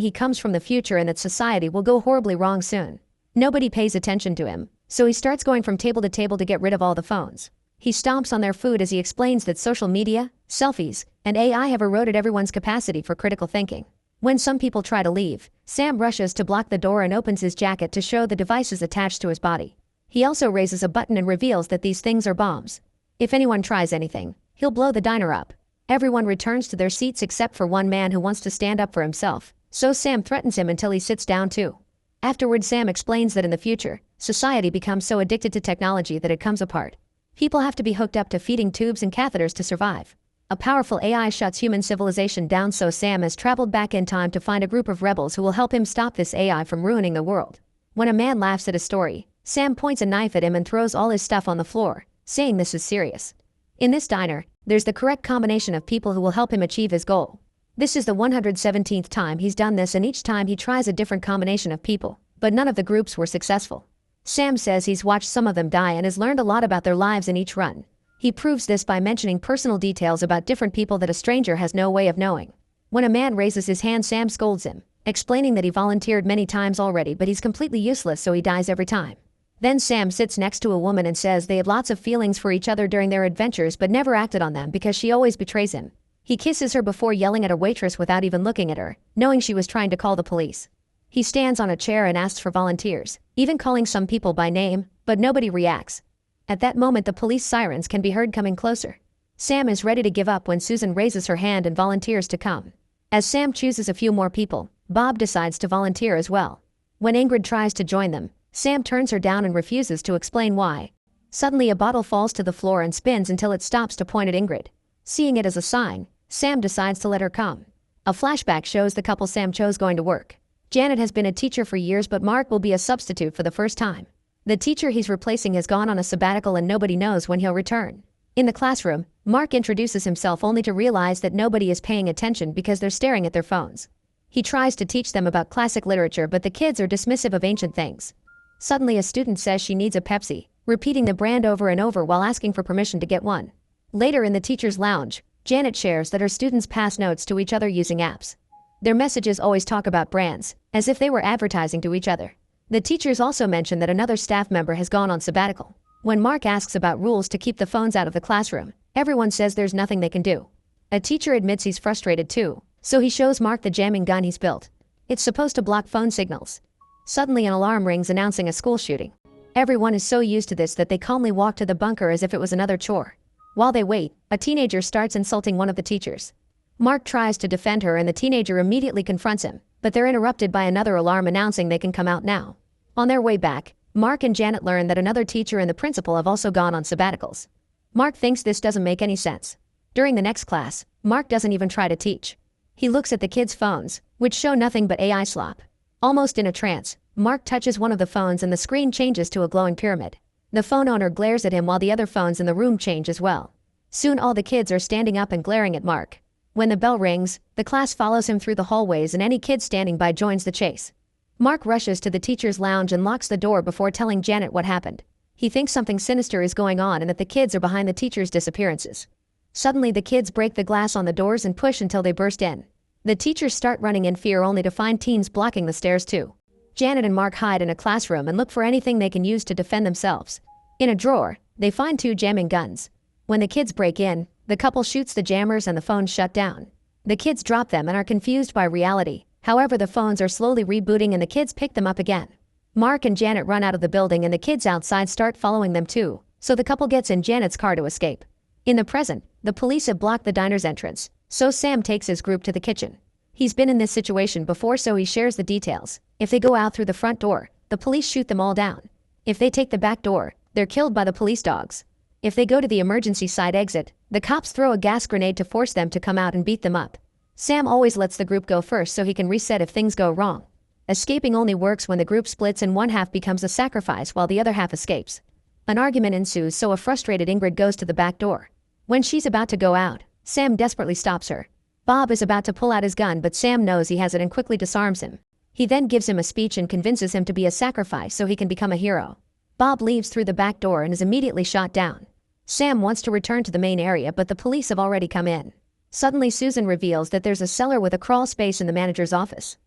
he comes from the future and that society will go horribly wrong soon. Nobody pays attention to him, so he starts going from table to table to get rid of all the phones. He stomps on their food as he explains that social media, selfies, and AI have eroded everyone's capacity for critical thinking. When some people try to leave, Sam rushes to block the door and opens his jacket to show the devices attached to his body. He also raises a button and reveals that these things are bombs. If anyone tries anything, he'll blow the diner up. Everyone returns to their seats except for one man who wants to stand up for himself, so Sam threatens him until he sits down too. Afterward, Sam explains that in the future, society becomes so addicted to technology that it comes apart. People have to be hooked up to feeding tubes and catheters to survive. A powerful AI shuts human civilization down, so Sam has traveled back in time to find a group of rebels who will help him stop this AI from ruining the world. When a man laughs at a story, Sam points a knife at him and throws all his stuff on the floor, saying this is serious. In this diner, there's the correct combination of people who will help him achieve his goal. This is the 117th time he's done this, and each time he tries a different combination of people, but none of the groups were successful. Sam says he's watched some of them die and has learned a lot about their lives in each run. He proves this by mentioning personal details about different people that a stranger has no way of knowing. When a man raises his hand, Sam scolds him, explaining that he volunteered many times already but he's completely useless, so he dies every time. Then Sam sits next to a woman and says they had lots of feelings for each other during their adventures but never acted on them because she always betrays him. He kisses her before yelling at a waitress without even looking at her, knowing she was trying to call the police. He stands on a chair and asks for volunteers, even calling some people by name, but nobody reacts. At that moment, the police sirens can be heard coming closer. Sam is ready to give up when Susan raises her hand and volunteers to come. As Sam chooses a few more people, Bob decides to volunteer as well. When Ingrid tries to join them, Sam turns her down and refuses to explain why. Suddenly, a bottle falls to the floor and spins until it stops to point at Ingrid. Seeing it as a sign, Sam decides to let her come. A flashback shows the couple Sam chose going to work. Janet has been a teacher for years, but Mark will be a substitute for the first time. The teacher he's replacing has gone on a sabbatical and nobody knows when he'll return. In the classroom, Mark introduces himself only to realize that nobody is paying attention because they're staring at their phones. He tries to teach them about classic literature, but the kids are dismissive of ancient things. Suddenly, a student says she needs a Pepsi, repeating the brand over and over while asking for permission to get one. Later, in the teacher's lounge, Janet shares that her students pass notes to each other using apps. Their messages always talk about brands, as if they were advertising to each other. The teachers also mention that another staff member has gone on sabbatical. When Mark asks about rules to keep the phones out of the classroom, everyone says there's nothing they can do. A teacher admits he's frustrated too, so he shows Mark the jamming gun he's built. It's supposed to block phone signals. Suddenly, an alarm rings announcing a school shooting. Everyone is so used to this that they calmly walk to the bunker as if it was another chore. While they wait, a teenager starts insulting one of the teachers. Mark tries to defend her and the teenager immediately confronts him, but they're interrupted by another alarm announcing they can come out now. On their way back, Mark and Janet learn that another teacher and the principal have also gone on sabbaticals. Mark thinks this doesn't make any sense. During the next class, Mark doesn't even try to teach. He looks at the kids' phones, which show nothing but AI slop. Almost in a trance, Mark touches one of the phones and the screen changes to a glowing pyramid. The phone owner glares at him while the other phones in the room change as well. Soon all the kids are standing up and glaring at Mark. When the bell rings, the class follows him through the hallways and any kid standing by joins the chase. Mark rushes to the teacher's lounge and locks the door before telling Janet what happened. He thinks something sinister is going on and that the kids are behind the teacher's disappearances. Suddenly, the kids break the glass on the doors and push until they burst in. The teachers start running in fear only to find teens blocking the stairs too. Janet and Mark hide in a classroom and look for anything they can use to defend themselves. In a drawer, they find 2 jamming guns. When the kids break in, the couple shoots the jammers and the phones shut down. The kids drop them and are confused by reality. However, the phones are slowly rebooting and the kids pick them up again. Mark and Janet run out of the building and the kids outside start following them too, so the couple gets in Janet's car to escape. In the present, the police have blocked the diner's entrance, so Sam takes his group to the kitchen. He's been in this situation before, so he shares the details. If they go out through the front door, the police shoot them all down. If they take the back door, they're killed by the police dogs. If they go to the emergency side exit, the cops throw a gas grenade to force them to come out and beat them up. Sam always lets the group go first so he can reset if things go wrong. Escaping only works when the group splits and one half becomes a sacrifice while the other half escapes. An argument ensues, so a frustrated Ingrid goes to the back door. When she's about to go out, Sam desperately stops her. Bob is about to pull out his gun, but Sam knows he has it and quickly disarms him. He then gives him a speech and convinces him to be a sacrifice so he can become a hero. Bob leaves through the back door and is immediately shot down. Sam wants to return to the main area, but the police have already come in. Suddenly, Susan reveals that there's a cellar with a crawl space in the manager's office.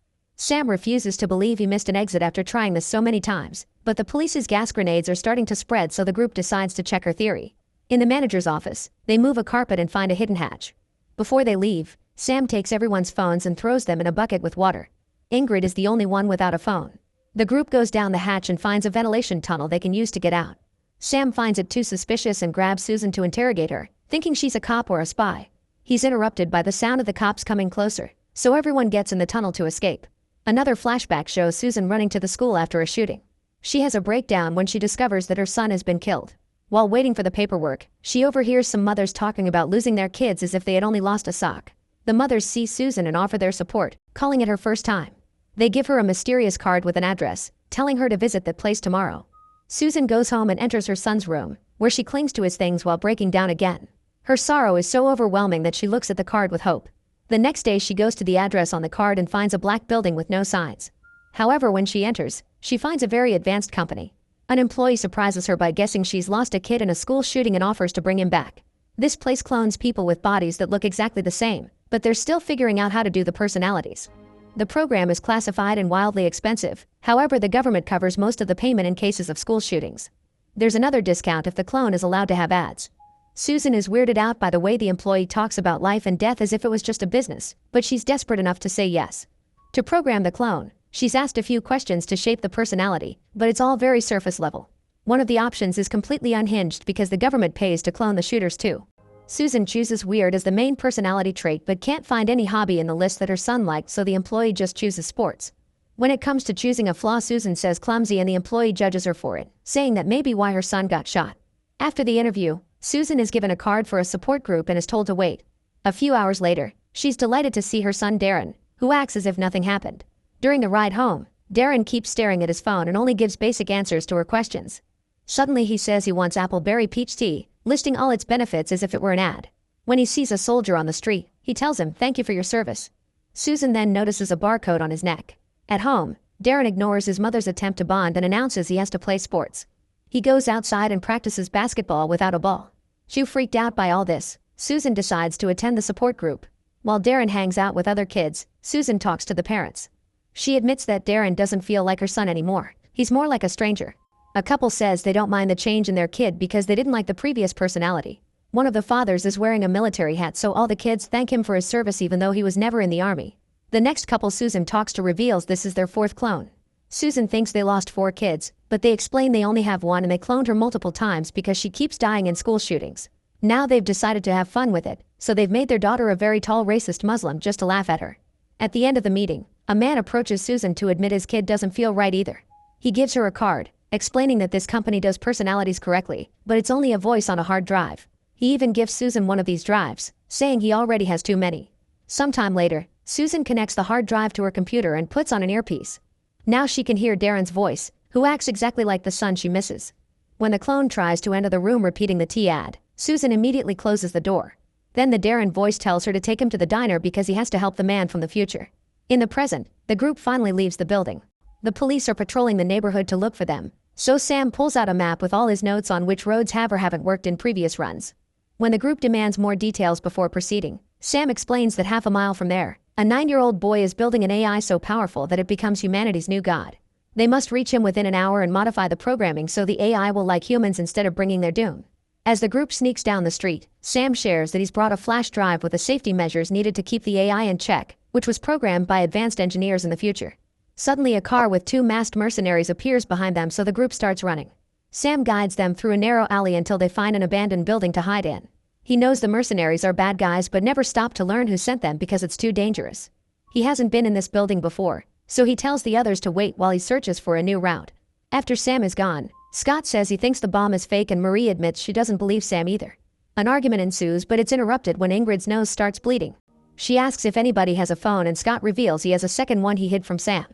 Sam refuses to believe he missed an exit after trying this so many times, but the police's gas grenades are starting to spread, so the group decides to check her theory. In the manager's office, they move a carpet and find a hidden hatch. Before they leave, Sam takes everyone's phones and throws them in a bucket with water. Ingrid is the only one without a phone. The group goes down the hatch and finds a ventilation tunnel they can use to get out. Sam finds it too suspicious and grabs Susan to interrogate her, thinking she's a cop or a spy. He's interrupted by the sound of the cops coming closer, so everyone gets in the tunnel to escape. Another flashback shows Susan running to the school after a shooting. She has a breakdown when she discovers that her son has been killed. While waiting for the paperwork, she overhears some mothers talking about losing their kids as if they had only lost a sock. The mothers see Susan and offer their support, calling it her first time. They give her a mysterious card with an address, telling her to visit that place tomorrow. Susan goes home and enters her son's room, where she clings to his things while breaking down again. Her sorrow is so overwhelming that she looks at the card with hope. The next day she goes to the address on the card and finds a black building with no signs. However, when she enters, she finds a very advanced company. An employee surprises her by guessing she's lost a kid in a school shooting and offers to bring him back. This place clones people with bodies that look exactly the same, but they're still figuring out how to do the personalities. The program is classified and wildly expensive, however the government covers most of the payment in cases of school shootings. There's another discount if the clone is allowed to have ads. Susan is weirded out by the way the employee talks about life and death as if it was just a business, but she's desperate enough to say yes. To program the clone, she's asked a few questions to shape the personality, but it's all very surface level. One of the options is completely unhinged because the government pays to clone the shooters too. Susan chooses weird as the main personality trait but can't find any hobby in the list that her son liked, so the employee just chooses sports. When it comes to choosing a flaw, Susan says clumsy and the employee judges her for it, saying that may be why her son got shot. After the interview, Susan is given a card for a support group and is told to wait. A few hours later, she's delighted to see her son Darren, who acts as if nothing happened. During the ride home, Darren keeps staring at his phone and only gives basic answers to her questions. Suddenly he says he wants apple berry peach tea, listing all its benefits as if it were an ad. When he sees a soldier on the street, he tells him, "Thank you for your service." Susan then notices a barcode on his neck. At home, Darren ignores his mother's attempt to bond and announces he has to play sports. He goes outside and practices basketball without a ball. Too freaked out by all this, Susan decides to attend the support group. While Darren hangs out with other kids, Susan talks to the parents. She admits that Darren doesn't feel like her son anymore. He's more like a stranger. A couple says they don't mind the change in their kid because they didn't like the previous personality. One of the fathers is wearing a military hat, so all the kids thank him for his service even though he was never in the army. The next couple Susan talks to reveals this is their fourth clone. Susan thinks they lost 4 kids, but they explain they only have one and they cloned her multiple times because she keeps dying in school shootings. Now they've decided to have fun with it, so they've made their daughter a very tall racist Muslim just to laugh at her. At the end of the meeting, a man approaches Susan to admit his kid doesn't feel right either. He gives her a card, explaining that this company does personalities correctly, but it's only a voice on a hard drive. He even gives Susan one of these drives, saying he already has too many. Sometime later, Susan connects the hard drive to her computer and puts on an earpiece. Now she can hear Darren's voice, who acts exactly like the son she misses. When the clone tries to enter the room repeating the tea ad, Susan immediately closes the door. Then the Darren voice tells her to take him to the diner because he has to help the man from the future. In the present, the group finally leaves the building. The police are patrolling the neighborhood to look for them, so Sam pulls out a map with all his notes on which roads have or haven't worked in previous runs. When the group demands more details before proceeding, Sam explains that half a mile from there, a 9-year-old boy is building an AI so powerful that it becomes humanity's new god. They must reach him within an hour and modify the programming so the AI will like humans instead of bringing their doom. As the group sneaks down the street, Sam shares that he's brought a flash drive with the safety measures needed to keep the AI in check, which was programmed by advanced engineers in the future. Suddenly a car with 2 masked mercenaries appears behind them, so the group starts running. Sam guides them through a narrow alley until they find an abandoned building to hide in. He knows the mercenaries are bad guys but never stop to learn who sent them because it's too dangerous. He hasn't been in this building before, so he tells the others to wait while he searches for a new route. After Sam is gone, Scott says he thinks the bomb is fake and Marie admits she doesn't believe Sam either. An argument ensues, but it's interrupted when Ingrid's nose starts bleeding. She asks if anybody has a phone and Scott reveals he has a second one he hid from Sam.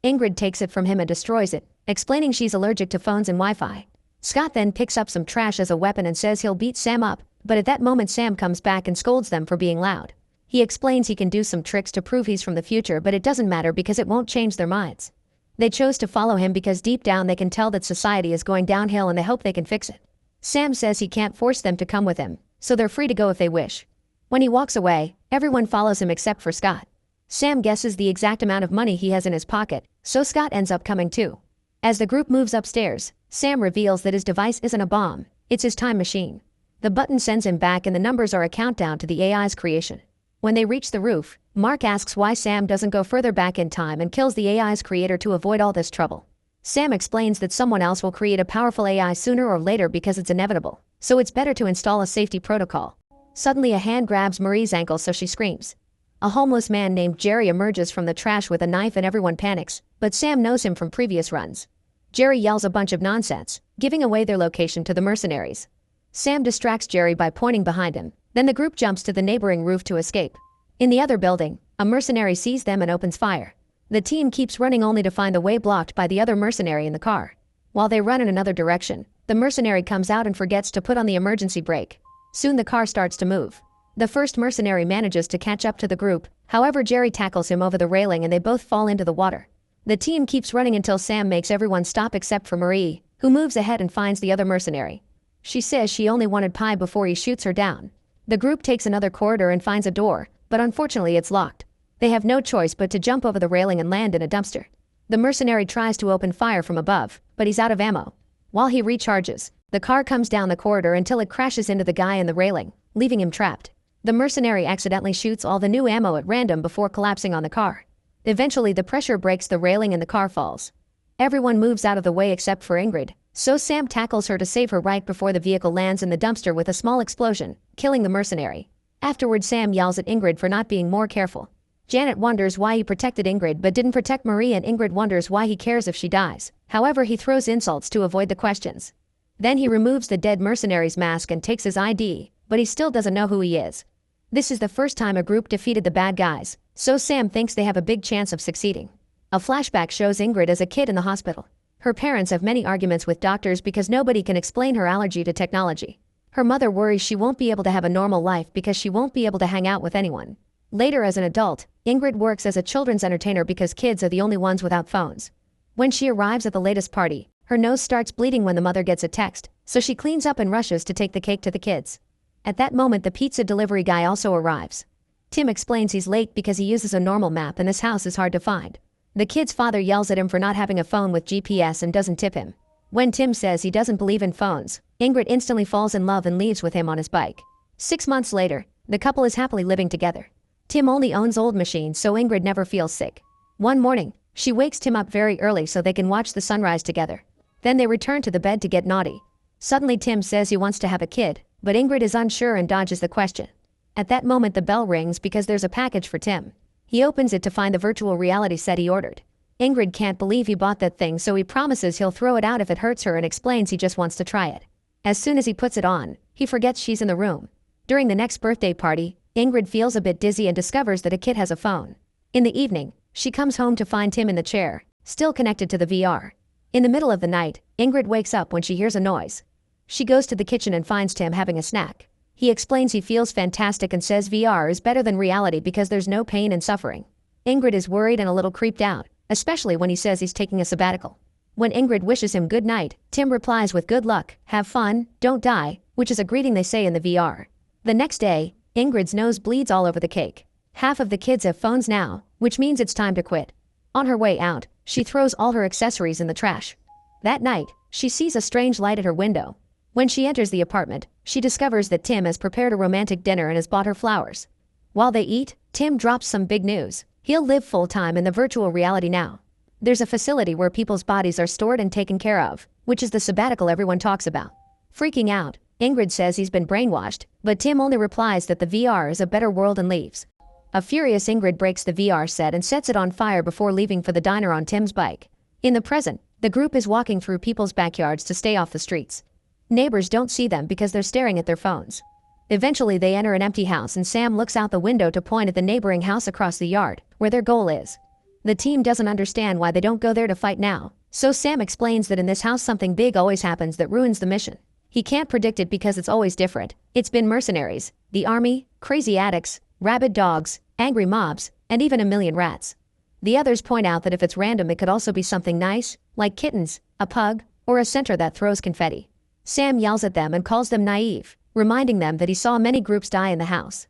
Ingrid takes it from him and destroys it, explaining she's allergic to phones and Wi-Fi. Scott then picks up some trash as a weapon and says he'll beat Sam up, but at that moment Sam comes back and scolds them for being loud. He explains he can do some tricks to prove he's from the future, but it doesn't matter because it won't change their minds. They chose to follow him because deep down they can tell that society is going downhill and they hope they can fix it. Sam says he can't force them to come with him, so they're free to go if they wish. When he walks away, everyone follows him except for Scott. Sam guesses the exact amount of money he has in his pocket, so Scott ends up coming too. As the group moves upstairs, Sam reveals that his device isn't a bomb, it's his time machine. The button sends him back and the numbers are a countdown to the AI's creation. When they reach the roof, Mark asks why Sam doesn't go further back in time and kills the AI's creator to avoid all this trouble. Sam explains that someone else will create a powerful AI sooner or later because it's inevitable, so it's better to install a safety protocol. Suddenly a hand grabs Marie's ankle so she screams. A homeless man named Jerry emerges from the trash with a knife and everyone panics, but Sam knows him from previous runs. Jerry yells a bunch of nonsense, giving away their location to the mercenaries. Sam distracts Jerry by pointing behind him, then the group jumps to the neighboring roof to escape. In the other building, a mercenary sees them and opens fire. The team keeps running only to find the way blocked by the other mercenary in the car. While they run in another direction, the mercenary comes out and forgets to put on the emergency brake. Soon the car starts to move. The first mercenary manages to catch up to the group, however Jerry tackles him over the railing and they both fall into the water. The team keeps running until Sam makes everyone stop except for Marie, who moves ahead and finds the other mercenary. She says she only wanted pie before he shoots her down. The group takes another corridor and finds a door, but unfortunately it's locked. They have no choice but to jump over the railing and land in a dumpster. The mercenary tries to open fire from above, but he's out of ammo. While he recharges, the car comes down the corridor until it crashes into the guy in the railing, leaving him trapped. The mercenary accidentally shoots all the new ammo at random before collapsing on the car. Eventually the pressure breaks the railing and the car falls. Everyone moves out of the way except for Ingrid, so Sam tackles her to save her right before the vehicle lands in the dumpster with a small explosion, killing the mercenary. Afterward Sam yells at Ingrid for not being more careful. Janet wonders why he protected Ingrid but didn't protect Marie, and Ingrid wonders why he cares if she dies. However, he throws insults to avoid the questions. Then he removes the dead mercenary's mask and takes his ID, but he still doesn't know who he is. This is the first time a group defeated the bad guys, so Sam thinks they have a big chance of succeeding. A flashback shows Ingrid as a kid in the hospital. Her parents have many arguments with doctors because nobody can explain her allergy to technology. Her mother worries she won't be able to have a normal life because she won't be able to hang out with anyone. Later, as an adult, Ingrid works as a children's entertainer because kids are the only ones without phones. When she arrives at the latest party, her nose starts bleeding when the mother gets a text, so she cleans up and rushes to take the cake to the kids. At that moment the pizza delivery guy also arrives. Tim explains he's late because he uses a normal map and this house is hard to find. The kid's father yells at him for not having a phone with GPS and doesn't tip him. When Tim says he doesn't believe in phones, Ingrid instantly falls in love and leaves with him on his bike. 6 months later, the couple is happily living together. Tim only owns old machines, so Ingrid never feels sick. One morning, she wakes Tim up very early so they can watch the sunrise together. Then they return to the bed to get naughty. Suddenly Tim says he wants to have a kid, but Ingrid is unsure and dodges the question. At that moment the bell rings because there's a package for Tim. He opens it to find the virtual reality set he ordered. Ingrid can't believe he bought that thing, so he promises he'll throw it out if it hurts her and explains he just wants to try it. As soon as he puts it on, he forgets she's in the room. During the next birthday party, Ingrid feels a bit dizzy and discovers that a kid has a phone. In the evening, she comes home to find Tim in the chair, still connected to the VR. In the middle of the night, Ingrid wakes up when she hears a noise. She goes to the kitchen and finds Tim having a snack. He explains he feels fantastic and says VR is better than reality because there's no pain and suffering. Ingrid is worried and a little creeped out, especially when he says he's taking a sabbatical. When Ingrid wishes him good night, Tim replies with good luck, have fun, don't die, which is a greeting they say in the VR. The next day, Ingrid's nose bleeds all over the cake. Half of the kids have phones now, which means it's time to quit. On her way out, she throws all her accessories in the trash. That night, she sees a strange light at her window. When she enters the apartment, she discovers that Tim has prepared a romantic dinner and has bought her flowers. While they eat, Tim drops some big news. He'll live full-time in the virtual reality now. There's a facility where people's bodies are stored and taken care of, which is the sabbatical everyone talks about. Freaking out, Ingrid says he's been brainwashed, but Tim only replies that the VR is a better world and leaves. A furious Ingrid breaks the VR set and sets it on fire before leaving for the diner on Tim's bike. In the present, the group is walking through people's backyards to stay off the streets. Neighbors don't see them because they're staring at their phones. Eventually they enter an empty house and Sam looks out the window to point at the neighboring house across the yard, where their goal is. The team doesn't understand why they don't go there to fight now, so Sam explains that in this house something big always happens that ruins the mission. He can't predict it because it's always different. It's been mercenaries, the army, crazy addicts, rabid dogs, angry mobs, and even a million rats. The others point out that if it's random it could also be something nice, like kittens, a pug, or a centaur that throws confetti. Sam yells at them and calls them naive, reminding them that he saw many groups die in the house.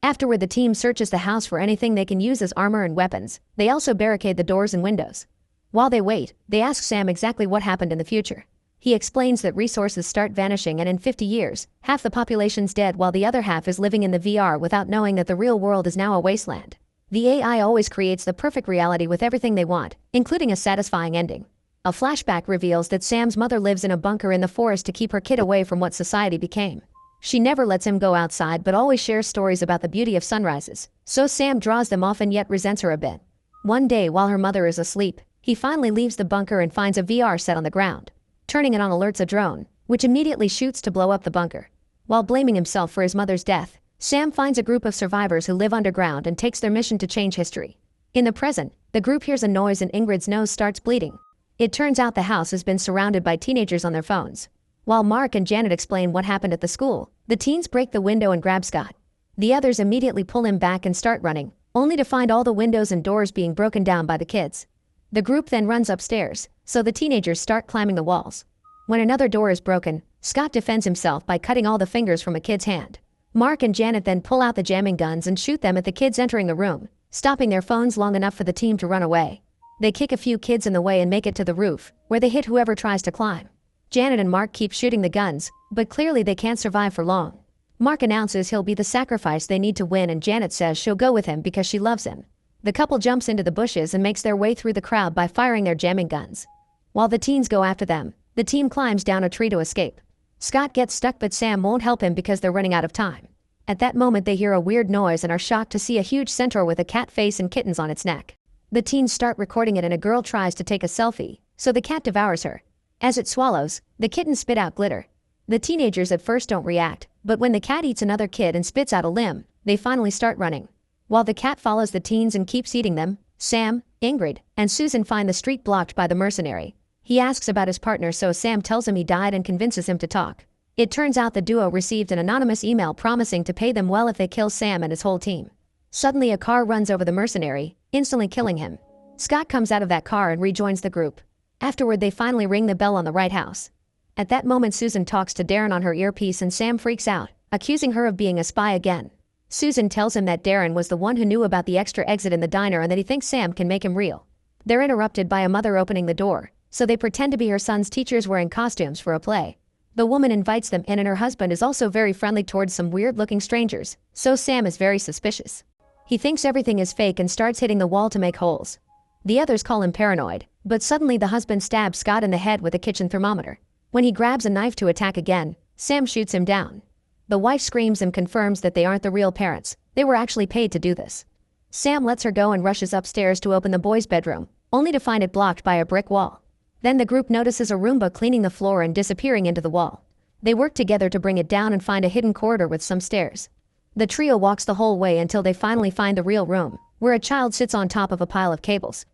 Afterward, the team searches the house for anything they can use as armor and weapons. They also barricade the doors and windows. While they wait, they ask Sam exactly what happened in the future. He explains that resources start vanishing and in 50 years, half the population's dead while the other half is living in the VR without knowing that the real world is now a wasteland. The AI always creates the perfect reality with everything they want, including a satisfying ending. A flashback reveals that Sam's mother lives in a bunker in the forest to keep her kid away from what society became. She never lets him go outside but always shares stories about the beauty of sunrises, so Sam draws them often yet resents her a bit. One day while her mother is asleep, he finally leaves the bunker and finds a VR set on the ground. Turning it on alerts a drone, which immediately shoots to blow up the bunker. While blaming himself for his mother's death, Sam finds a group of survivors who live underground and takes their mission to change history. In the present, the group hears a noise and Ingrid's nose starts bleeding. It turns out the house has been surrounded by teenagers on their phones. While Mark and Janet explain what happened at the school, the teens break the window and grab Scott. The others immediately pull him back and start running, only to find all the windows and doors being broken down by the kids. The group then runs upstairs, so the teenagers start climbing the walls. When another door is broken, Scott defends himself by cutting all the fingers from a kid's hand. Mark and Janet then pull out the jamming guns and shoot them at the kids entering the room, stopping their phones long enough for the team to run away. They kick a few kids in the way and make it to the roof, where they hit whoever tries to climb. Janet and Mark keep shooting the guns, but clearly they can't survive for long. Mark announces he'll be the sacrifice they need to win and Janet says she'll go with him because she loves him. The couple jumps into the bushes and makes their way through the crowd by firing their jamming guns. While the teens go after them, the team climbs down a tree to escape. Scott gets stuck but Sam won't help him because they're running out of time. At that moment they hear a weird noise and are shocked to see a huge centaur with a cat face and kittens on its neck. The teens start recording it and a girl tries to take a selfie, so the cat devours her. As it swallows, the kittens spit out glitter. The teenagers at first don't react, but when the cat eats another kid and spits out a limb, they finally start running. While the cat follows the teens and keeps eating them, Sam, Ingrid, and Susan find the street blocked by the mercenary. He asks about his partner so Sam tells him he died and convinces him to talk. It turns out the duo received an anonymous email promising to pay them well if they kill Sam and his whole team. Suddenly a car runs over the mercenary, instantly killing him. Scott comes out of that car and rejoins the group. Afterward they finally ring the bell on the right house. At that moment Susan talks to Darren on her earpiece and Sam freaks out, accusing her of being a spy again. Susan tells him that Darren was the one who knew about the extra exit in the diner and that he thinks Sam can make him real. They're interrupted by a mother opening the door, so they pretend to be her son's teachers wearing costumes for a play. The woman invites them in and her husband is also very friendly towards some weird-looking strangers, so Sam is very suspicious. He thinks everything is fake and starts hitting the wall to make holes. The others call him paranoid, but suddenly the husband stabs Scott in the head with a kitchen thermometer. When he grabs a knife to attack again, Sam shoots him down. The wife screams and confirms that they aren't the real parents, they were actually paid to do this. Sam lets her go and rushes upstairs to open the boys' bedroom, only to find it blocked by a brick wall. Then the group notices a Roomba cleaning the floor and disappearing into the wall. They work together to bring it down and find a hidden corridor with some stairs. The trio walks the whole way until they finally find the real room, where a child sits on top of a pile of cables.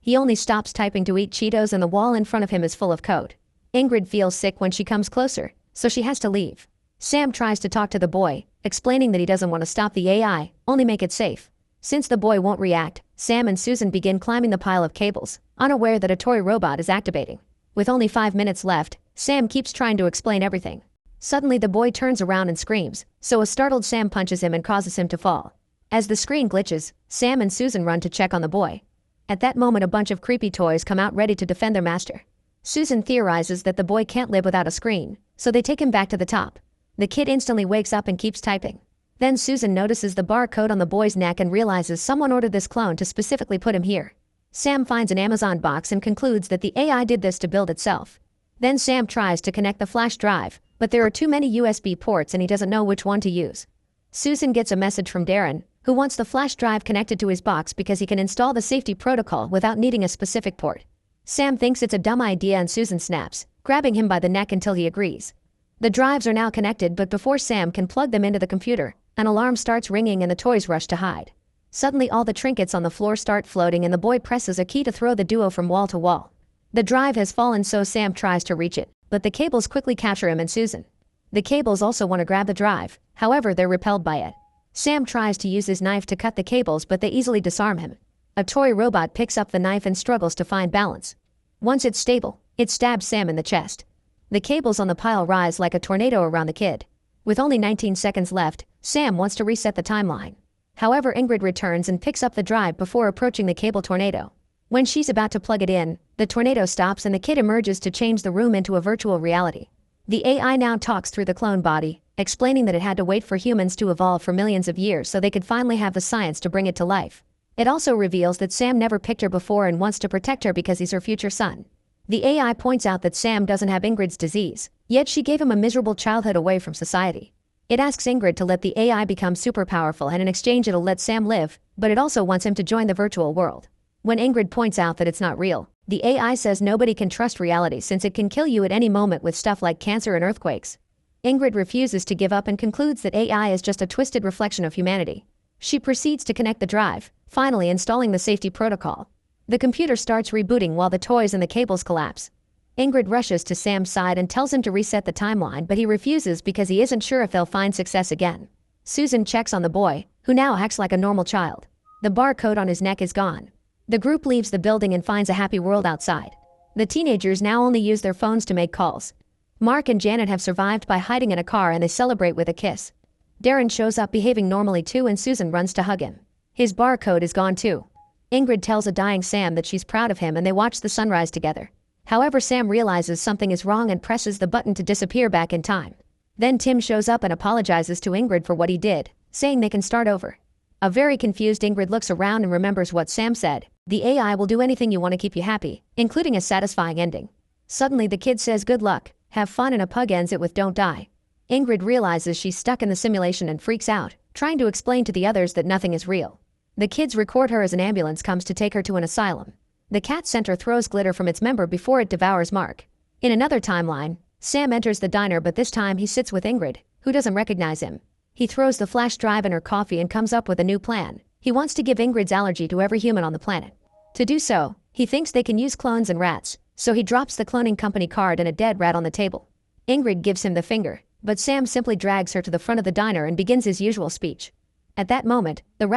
He only stops typing to eat Cheetos and the wall in front of him is full of code. Ingrid feels sick when she comes closer, so she has to leave. Sam tries to talk to the boy, explaining that he doesn't want to stop the AI, only make it safe. Since the boy won't react, Sam and Susan begin climbing the pile of cables, unaware that a toy robot is activating. With only 5 minutes left, Sam keeps trying to explain everything. Suddenly the boy turns around and screams, so a startled Sam punches him and causes him to fall. As the screen glitches, Sam and Susan run to check on the boy. At that moment a bunch of creepy toys come out ready to defend their master. Susan theorizes that the boy can't live without a screen, so they take him back to the top. The kid instantly wakes up and keeps typing. Then Susan notices the barcode on the boy's neck and realizes someone ordered this clone to specifically put him here. Sam finds an Amazon box and concludes that the AI did this to build itself. Then Sam tries to connect the flash drive, but there are too many USB ports and he doesn't know which one to use. Susan gets a message from Darren, who wants the flash drive connected to his box because he can install the safety protocol without needing a specific port. Sam thinks it's a dumb idea and Susan snaps, grabbing him by the neck until he agrees. The drives are now connected but before Sam can plug them into the computer, an alarm starts ringing and the toys rush to hide. Suddenly all the trinkets on the floor start floating and the boy presses a key to throw the duo from wall to wall. The drive has fallen so Sam tries to reach it, but the cables quickly capture him and Susan. The cables also want to grab the drive, however they're repelled by it. Sam tries to use his knife to cut the cables but they easily disarm him. A toy robot picks up the knife and struggles to find balance. Once it's stable, it stabs Sam in the chest. The cables on the pile rise like a tornado around the kid. With only 19 seconds left, Sam wants to reset the timeline. However, Ingrid returns and picks up the drive before approaching the cable tornado. When she's about to plug it in, the tornado stops and the kid emerges to change the room into a virtual reality. The AI now talks through the clone body, explaining that it had to wait for humans to evolve for millions of years so they could finally have the science to bring it to life. It also reveals that Sam never picked her before and wants to protect her because he's her future son. The AI points out that Sam doesn't have Ingrid's disease, yet she gave him a miserable childhood away from society. It asks Ingrid to let the AI become super powerful and in exchange it'll let Sam live, but it also wants him to join the virtual world. When Ingrid points out that it's not real, the AI says nobody can trust reality since it can kill you at any moment with stuff like cancer and earthquakes. Ingrid refuses to give up and concludes that AI is just a twisted reflection of humanity. She proceeds to connect the drive, finally installing the safety protocol. The computer starts rebooting while the toys and the cables collapse. Ingrid rushes to Sam's side and tells him to reset the timeline, but he refuses because he isn't sure if they'll find success again. Susan checks on the boy, who now acts like a normal child. The barcode on his neck is gone. The group leaves the building and finds a happy world outside. The teenagers now only use their phones to make calls. Mark and Janet have survived by hiding in a car and they celebrate with a kiss. Darren shows up behaving normally too and Susan runs to hug him. His barcode is gone too. Ingrid tells a dying Sam that she's proud of him and they watch the sunrise together. However, Sam realizes something is wrong and presses the button to disappear back in time. Then Tim shows up and apologizes to Ingrid for what he did, saying they can start over. A very confused Ingrid looks around and remembers what Sam said. The AI will do anything you want to keep you happy, including a satisfying ending. Suddenly the kid says good luck, have fun, and a pug ends it with don't die. Ingrid realizes she's stuck in the simulation and freaks out, trying to explain to the others that nothing is real. The kids record her as an ambulance comes to take her to an asylum. The cat center throws glitter from its member before it devours Mark. In another timeline, Sam enters the diner, but this time he sits with Ingrid, who doesn't recognize him. He throws the flash drive in her coffee and comes up with a new plan. He wants to give Ingrid's allergy to every human on the planet. To do so, he thinks they can use clones and rats, so he drops the cloning company card and a dead rat on the table. Ingrid gives him the finger, but Sam simply drags her to the front of the diner and begins his usual speech. At that moment, the rat